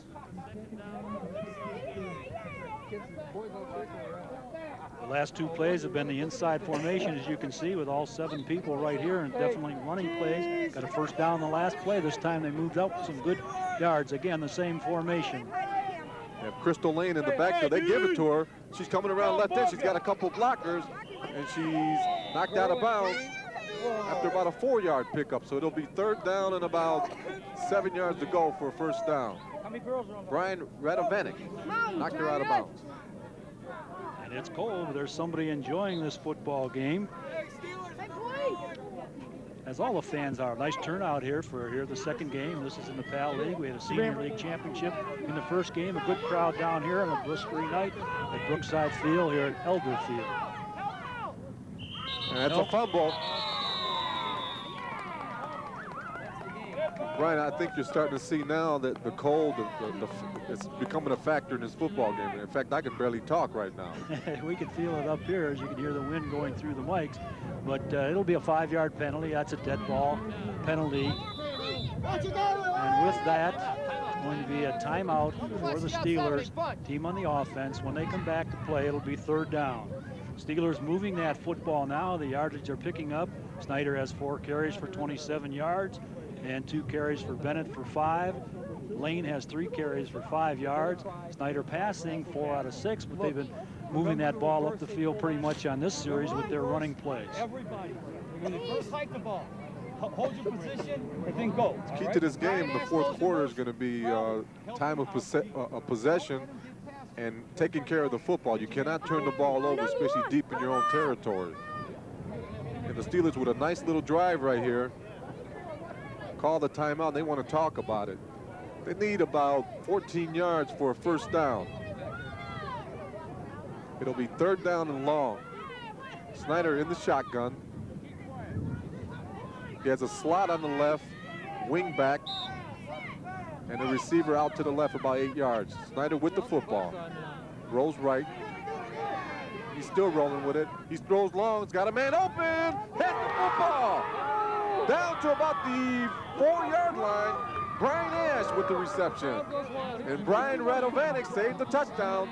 The last two plays have been the inside formation, as you can see, with all 7 people right here, and definitely running plays. Got a first down the last play. This time they moved up some good yards. Again, the same formation. They have Crystal Lane in the backfield. They give it to her. She's coming around left end. She's got a couple blockers, and she's knocked out of bounds after about a 4-yard pickup. So it'll be 3rd down and about 7 yards to go for a first down. Brian Radovanek knocked her out of bounds. And it's cold. There's somebody enjoying this football game, as all the fans are. Nice turnout here for the second game. This is in the P.A.L League. We had a Senior League Championship in the first game. A good crowd down here on a blistery night at Brookside Field here at Elder Field. And that's a fumble. Brian, I think you're starting to see now that the cold, it's becoming a factor in this football game. In fact, I can barely talk right now. We can feel it up here, as you can hear the wind going through the mics. But it'll be a 5-yard penalty. That's a dead ball penalty. And with that, it's going to be a timeout for the Steelers, team on the offense. When they come back to play, it'll be 3rd down. Steelers moving that football now. The yardage are picking up. Snyder has 4 carries for 27 yards. And 2 carries for Bennett for 5. Lane has 3 carries for 5 yards. Snyder passing 4 out of 6, but they've been moving that ball up the field pretty much on this series with their running plays. Everybody, when you first hike the ball, hold your position and then go. Key to this game, the 4th quarter is going to be time of possession and taking care of the football. You cannot turn the ball over, especially deep in your own territory. And the Steelers with a nice little drive right here. Call the timeout. They want to talk about it. They need about 14 yards for a first down. It'll be 3rd down and long. Snyder in the shotgun. He has a slot on the left, wing back, and a receiver out to the left about 8 yards. Snyder with the football. Rolls right. He's still rolling with it. He throws long. He's got a man open. Hit the football. Down to about the 4-yard line. Brian Ash with the reception. And Brian Radovanek saved the touchdown.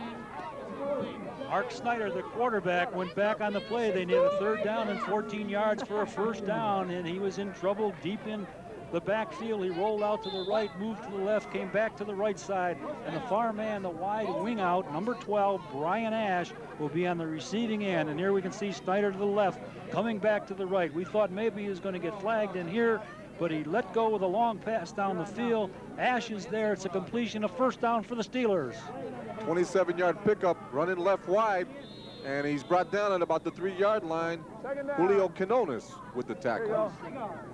Mark Snyder, the quarterback, went back on the play. They needed a 3rd down and 14 yards for a first down, and he was in trouble deep in the backfield. He rolled out to the right, moved to the left, came back to the right side, and the far man, the wide wing out, number 12, Brian Ash, will be on the receiving end. And here we can see Snyder to the left, coming back to the right. We thought maybe he was going to get flagged in here, but he let go with a long pass down the field. Ash is there. It's a completion, a first down for the Steelers. 27-yard pickup, running left wide, and he's brought down at about the 3-yard line. Julio Quinones with the tackle.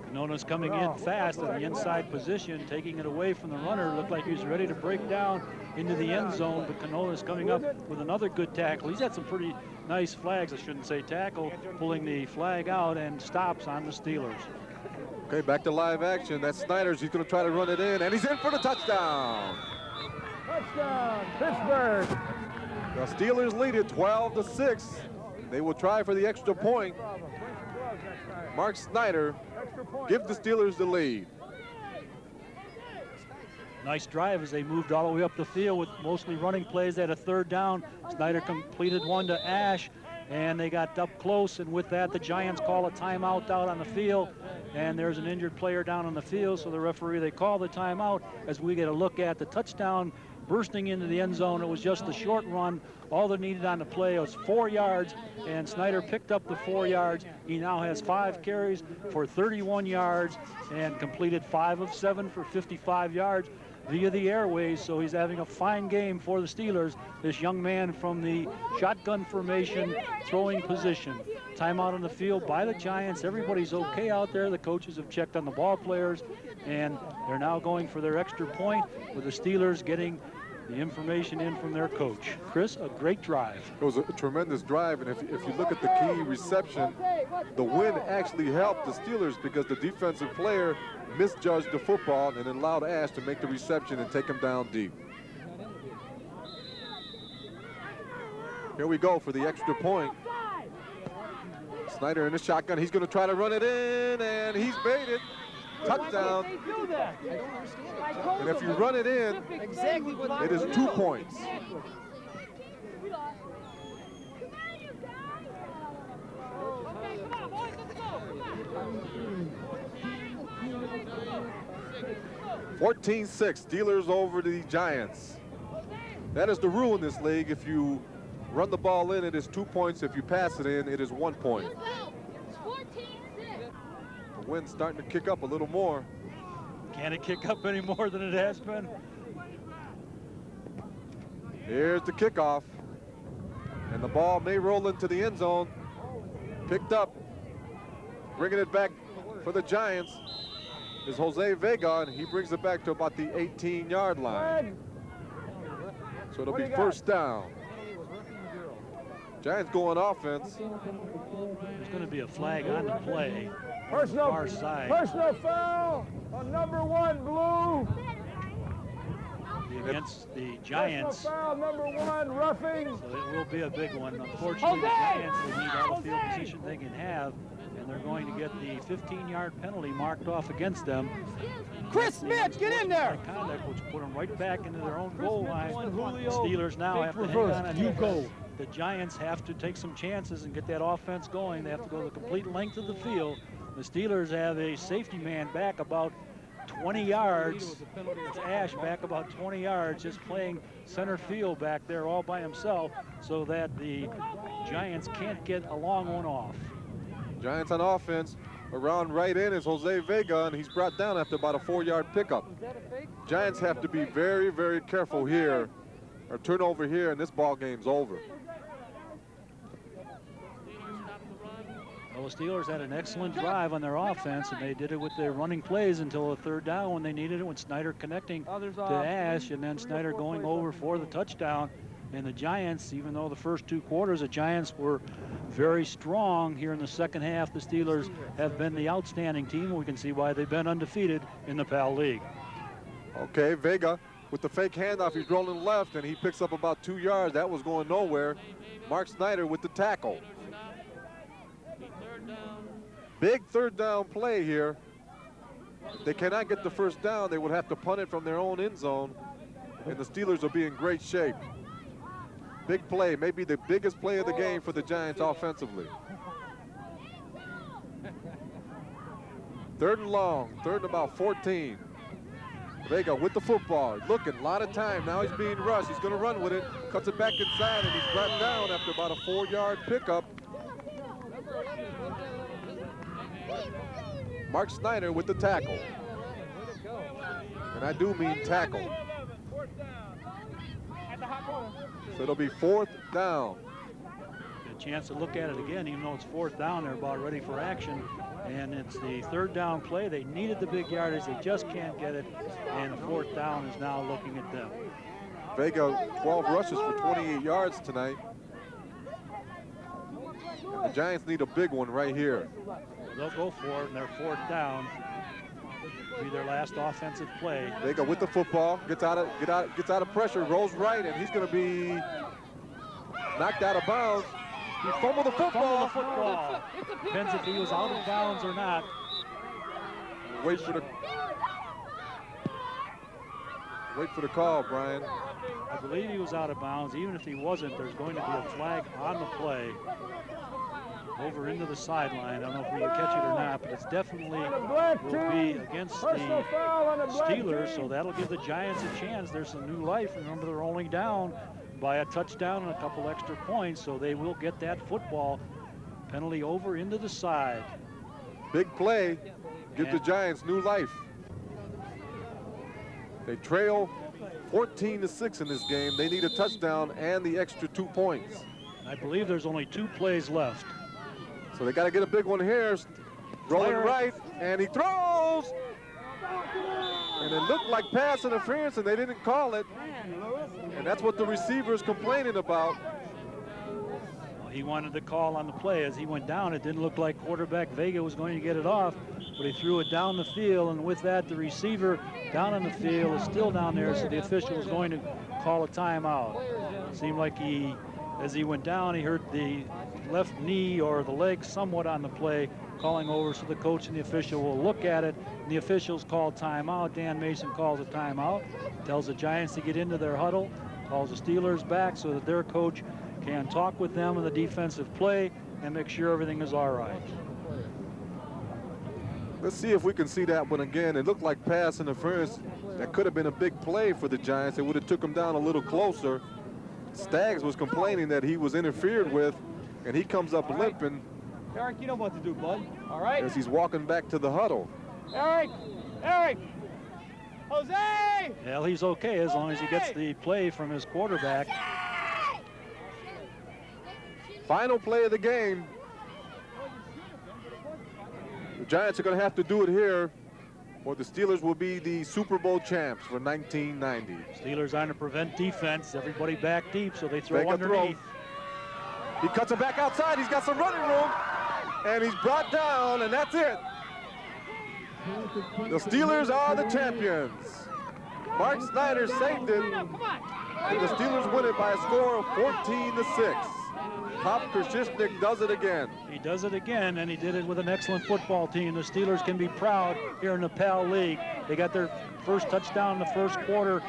Quinones coming in fast in the inside position, taking it away from the runner. Looked like he was ready to break down into the end zone, but Quinones coming up with another good tackle. He's had some pretty nice flags, I shouldn't say tackle, pulling the flag out and stops on the Steelers. Okay, back to live action. That's Snyder's. He's going to try to run it in, and he's in for the touchdown. Touchdown, Pittsburgh. The Steelers lead it 12-6. They will try for the extra point. Mark Snyder gives the Steelers the lead. Nice drive as they moved all the way up the field with mostly running plays. They had a 3rd down. Snyder completed one to Ash, and they got up close, and with that, the Giants call a timeout out on the field, and there's an injured player down on the field, so the referee, they call the timeout as we get a look at the touchdown bursting into the end zone. It was just a short run. All they needed on the play was 4 yards, and Snyder picked up the 4 yards. He now has 5 carries for 31 yards and completed 5 of 7 for 55 yards via the airways, so he's having a fine game for the Steelers, this young man from the shotgun formation throwing position. Timeout on the field by the Giants. Everybody's okay out there. The coaches have checked on the ball players, and they're now going for their extra point, with the Steelers getting the information in from their coach. Chris, a great drive. It was a tremendous drive, and if you look at the key reception, the wind actually helped the Steelers because the defensive player misjudged the football and allowed Ash to make the reception and take him down deep. Here we go for the extra point. Snyder in the shotgun. He's going to try to run it in, and he's made it. Touchdown. And if you run it in, it is 2 points. Okay, come on, boys, let's go. Come on. 14-6, Steelers over the Giants. That is the rule in this league. If you run the ball in, it is 2 points. If you pass it in, it is 1 point. The wind's starting to kick up a little more. Can it kick up any more than it has been? Here's the kickoff. And the ball may roll into the end zone. Picked up. Bringing it back for the Giants is Jose Vega, and he brings it back to about the 18-yard line. So it'll be first down. Giants going offense. There's going to be a flag on the play. Personal, far side. personal foul on number 1, blue. Against the Giants. Personal foul, number 1, roughing. So it will be a big one. Unfortunately, the Giants will need all the field position they can have, and they're going to get the 15-yard penalty marked off against them. Chris Smith, get in there. Conduct, which put them right back into their own goal line. The Steelers now have to hang on and you go. The Giants have to take some chances and get that offense going. They have to go the complete length of the field. The Steelers have a safety man back about 20 yards. It's Ash back about 20 yards, just playing center field back there all by himself, so that the Giants can't get a long one off. Giants on offense. Around right in is Jose Vega, and he's brought down after about a 4-yard pickup. Giants have to be very, very careful here. Or turnover here, and this ball game's over. Well, the Steelers had an excellent drive on their offense, and they did it with their running plays until a third down when they needed it, when Snyder connecting to Ash, and then Snyder going over for the touchdown. And the Giants, even though the first 2 quarters, the Giants were very strong here in the second half, the Steelers have been the outstanding team. We can see why they've been undefeated in the P.A.L. League. Okay, Vega with the fake handoff. He's rolling left, and he picks up about 2 yards. That was going nowhere. Mark Snyder with the tackle. Big third down play here. If they cannot get the first down, they would have to punt it from their own end zone, and the Steelers will be in great shape. Big play, maybe the biggest play of the game for the Giants offensively. Third and long, third and about 14. Vega with the football, looking, a lot of time. Now he's being rushed. He's going to run with it, cuts it back inside, and he's brought down after about a 4-yard pickup. Mark Snyder with the tackle. And I do mean tackle. So it'll be fourth down. A chance to look at it again, even though it's fourth down, they're about ready for action. And it's the third down play. They needed the big yardage, they just can't get it. And fourth down is now looking at them. Vega, 12 rushes for 28 yards tonight. The Giants need a big one right here. They'll go for it, and they're fourth down. It'll be their last offensive play. Vega with the football, gets out of pressure, rolls right, and he's going to be knocked out of bounds. He fumbled the football. Depends if he was out of bounds or not. Wait for the call, Brian. I believe he was out of bounds. Even if he wasn't, there's going to be a flag on the play. Over into the sideline. I don't know if we can catch it or not, but it's definitely will be against the Steelers, so that'll give the Giants a chance. There's some new life. Remember, they're only down by a touchdown and a couple extra points, so they will get that football. Penalty over into the side. Big play. Give the Giants new life. They trail 14-6 in this game. They need a touchdown and the extra 2 points. I believe there's only 2 plays left. So they got to get a big one here. Rolling right, and he throws. And it looked like pass interference, and they didn't call it. And that's what the receiver is complaining about. Well, he wanted the call on the play. As he went down, it didn't look like quarterback Vega was going to get it off, but he threw it down the field, and with that, the receiver down on the field is still down there, so the official is going to call a timeout. It seemed like he As he went down, he hurt the left knee or the leg somewhat on the play, calling over so the coach and the official will look at it. And the officials call timeout. Dan Mason calls a timeout, tells the Giants to get into their huddle, calls the Steelers back so that their coach can talk with them in the defensive play and make sure everything is all right. Let's see if we can see that one again. It looked like pass interference. That could have been a big play for the Giants. It would have took him down a little closer. Staggs was complaining that he was interfered with, and he comes up limping. Eric, you know what to do, bud. All right? As he's walking back to the huddle. Eric! Eric! Jose! Well, he's okay as long as he gets the play from his quarterback. Final play of the game. The Giants are going to have to do it here, or the Steelers will be the Super Bowl champs for 1990. Steelers on to prevent defense. Everybody back deep, so they throw Make a underneath. He cuts it back outside. He's got some running room, and he's brought down, and that's it. The Steelers are the champions. Mark Snyder saved it, and the Steelers win it by a score of 14-6. Pop Krzyznik does it again. He does it again, and he did it with an excellent football team. The Steelers can be proud here in the P.A.L League. They got their first touchdown in the first quarter,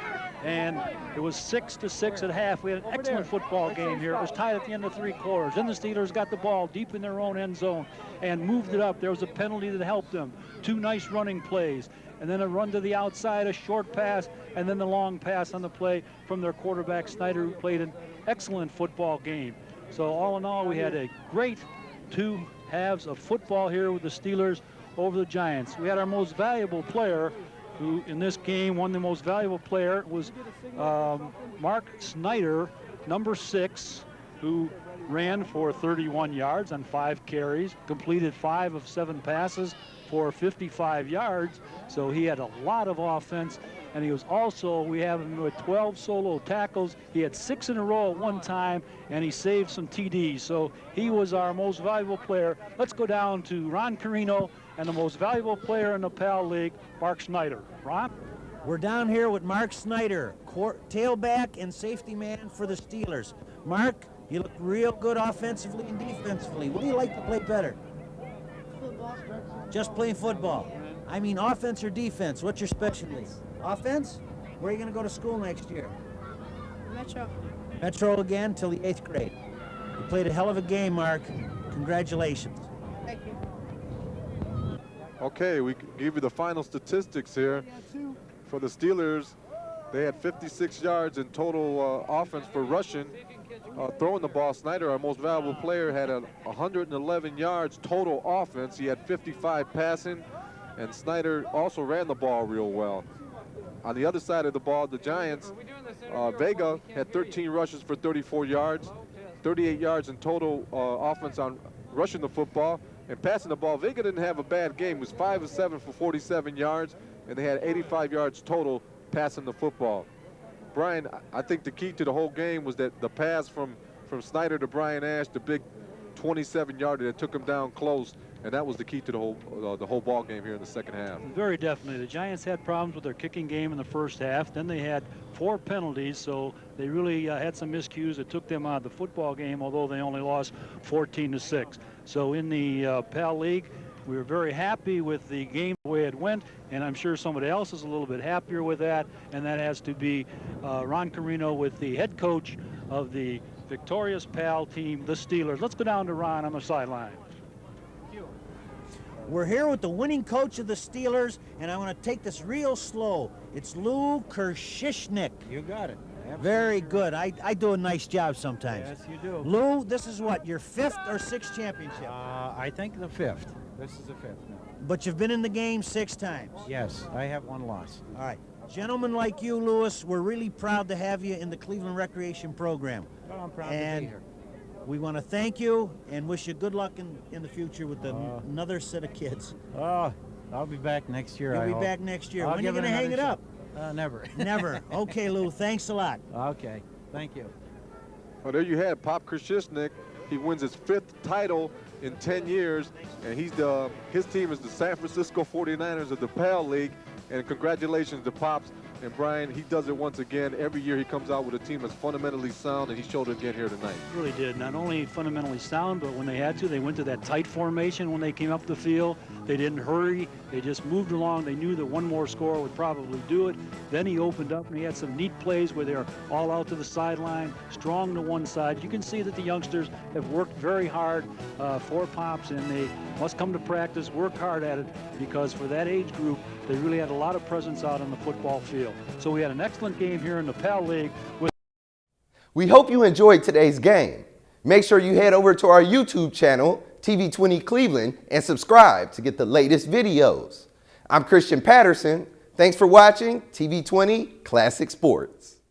and it was 6-6 at half. We had an excellent football game here. It was tied at the end of 3 quarters. Then the Steelers got the ball deep in their own end zone and moved it up. There was a penalty that helped them. 2 nice running plays, and then a run to the outside, a short pass, and then the long pass on the play from their quarterback, Snyder, who played an excellent football game. So all in all, we had a great 2 halves of football here with the Steelers over the Giants. We had our most valuable player, who in this game won the most valuable player, was Mark Snyder, number 6, who ran for 31 yards on 5 carries, completed 5 of 7 passes for 55 yards. So he had a lot of offense. And he was also, we have him with 12 solo tackles. He had 6 in a row at one time, and he saved some TDs. So he was our most valuable player. Let's go down to Ron Carino and the most valuable player in the P.A.L League, Mark Snyder. Ron? We're down here with Mark Snyder, tailback and safety man for the Steelers. Mark, you look real good offensively and defensively. What do you like to play better? Football. Just playing football. I mean, offense or defense? What's your specialty? Offense? Where are you going to go to school next year? Metro. Metro again till the 8th grade. You played a hell of a game, Mark. Congratulations. Thank you. Okay, we give you the final statistics here. For the Steelers, they had 56 yards in total offense for rushing. Throwing the ball, Snyder, our most valuable player, had 111 yards total offense. He had 55 passing, and Snyder also ran the ball real well. On the other side of the ball, the Giants, Vega had 13 rushes for 34 yards, 38 yards in total offense on rushing the football and passing the ball. Vega didn't have a bad game. It was 5 of 7 for 47 yards, and they had 85 yards total passing the football. Brian, I think the key to the whole game was that the pass from Snyder to Brian Ash, the big 27-yarder that took him down close, and that was the key to the whole ball game here in the second half. Very definitely. The Giants had problems with their kicking game in the first half. Then they had 4 penalties, so they really had some miscues that took them out of the football game, although they only lost 14-6. So in the P.A.L League, we were very happy with the game the way it went, and I'm sure somebody else is a little bit happier with that, and that has to be Ron Carino with the head coach of the victorious P.A.L team, the Steelers. Let's go down to Ron on the sideline. We're here with the winning coach of the Steelers, and I want to take this real slow. It's Lou Krzyznik. You got it. Absolutely. Very good. I do a nice job sometimes. Yes, you do. Lou, this is what, your 5th or 6th championship? I think the 5th. This is the 5th now. But you've been in the game 6 times. Yes, I have 1 loss. All right. Gentlemen like you, Lewis, we're really proud to have you in the Cleveland Recreation Program. Well, I'm proud to be here. We want to thank you and wish you good luck in the future with another set of kids. Oh, I'll be back next year. You'll be back next year. I'll When are you going to hang it up? Never. Never. Okay, Lou. Thanks a lot. Okay. Thank you. Well, there you have Pop Krzyznik. He wins his 5th title in 10 years, and his team is the San Francisco 49ers of the P.A.L League. And congratulations to Pops And Brian, he does it once again. Every year he comes out with a team that's fundamentally sound, and he showed it again here tonight. Really did. Not only fundamentally sound, but when they had to, they went to that tight formation when they came up the field. They didn't hurry. They just moved along. They knew that one more score would probably do it. Then he opened up, and he had some neat plays where they're all out to the sideline, strong to one side. You can see that the youngsters have worked very hard for Pops, and they must come to practice, work hard at it, because for that age group, they really had a lot of presence out on the football field. So we had an excellent game here in the P.A.L League. We hope you enjoyed today's game. Make sure you head over to our YouTube channel, TV20 Cleveland, and subscribe to get the latest videos. I'm Christian Patterson. Thanks for watching TV20 Classic Sports.